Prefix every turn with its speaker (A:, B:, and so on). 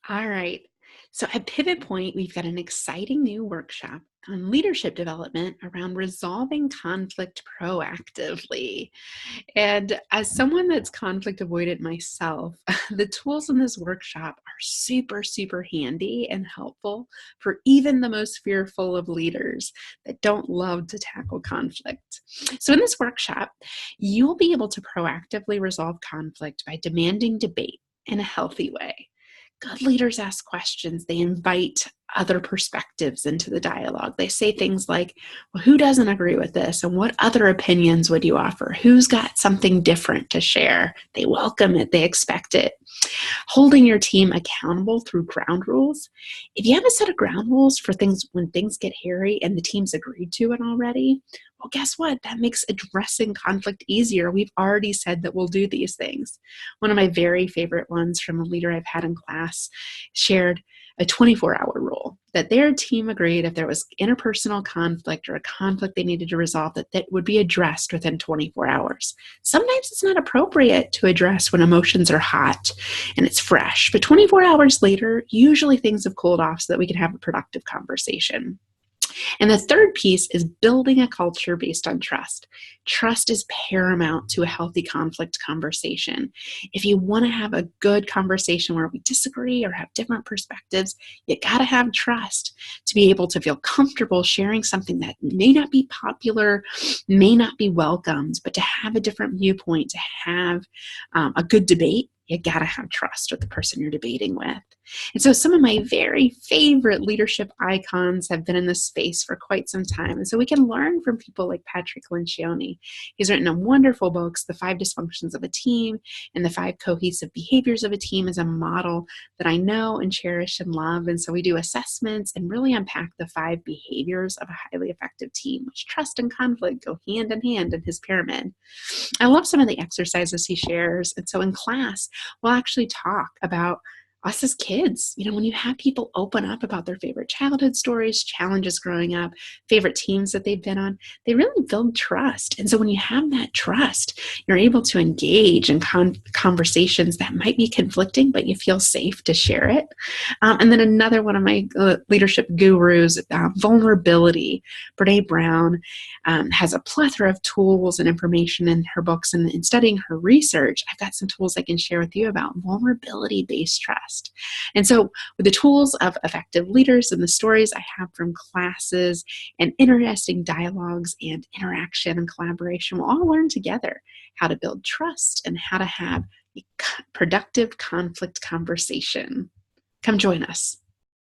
A: All right. So at Pivot Point, we've got an exciting new workshop on leadership development around resolving conflict proactively. And as someone that's conflict avoidant myself, the tools in this workshop are super, super handy and helpful for even the most fearful of leaders that don't love to tackle conflict. So, in this workshop, you'll be able to proactively resolve conflict by demanding debate in a healthy way. Good leaders ask questions. They invite other perspectives into the dialogue. They say things like, well, who doesn't agree with this? And what other opinions would you offer? Who's got something different to share? They welcome it, they expect it. Holding your team accountable through ground rules. If you have a set of ground rules for things when things get hairy and the team's agreed to it already, well, guess what? That makes addressing conflict easier. We've already said that we'll do these things. One of my very favorite ones from a leader I've had in class shared a 24-hour rule that their team agreed if there was interpersonal conflict or a conflict they needed to resolve, that would be addressed within 24 hours. Sometimes it's not appropriate to address when emotions are hot and it's fresh, but 24 hours later, usually things have cooled off so that we can have a productive conversation. And the third piece is building a culture based on trust. Trust is paramount to a healthy conflict conversation. If you want to have a good conversation where we disagree or have different perspectives, you got to have trust to be able to feel comfortable sharing something that may not be popular, may not be welcomed, but to have a different viewpoint, to have a good debate. You got to have trust with the person you're debating with. And so some of my very favorite leadership icons have been in this space for quite some time. And so we can learn from people like Patrick Lencioni. He's written wonderful books, The Five Dysfunctions of a Team and The Five Cohesive Behaviors of a Team is a model that I know and cherish and love. And so we do assessments and really unpack the five behaviors of a highly effective team, which trust and conflict go hand in hand in his pyramid. I love some of the exercises he shares. And so in class, we'll actually talk about us as kids. When you have people open up about their favorite childhood stories, challenges growing up, favorite teams that they've been on, they really build trust. And so when you have that trust, you're able to engage in conversations that might be conflicting, but you feel safe to share it. And then another one of my leadership gurus, vulnerability. Brene Brown has a plethora of tools and information in her books. And in studying her research, I've got some tools I can share with you about vulnerability-based trust. And so with the tools of effective leaders and the stories I have from classes and interesting dialogues and interaction and collaboration, we'll all learn together how to build trust and how to have a productive conflict conversation. Come join us.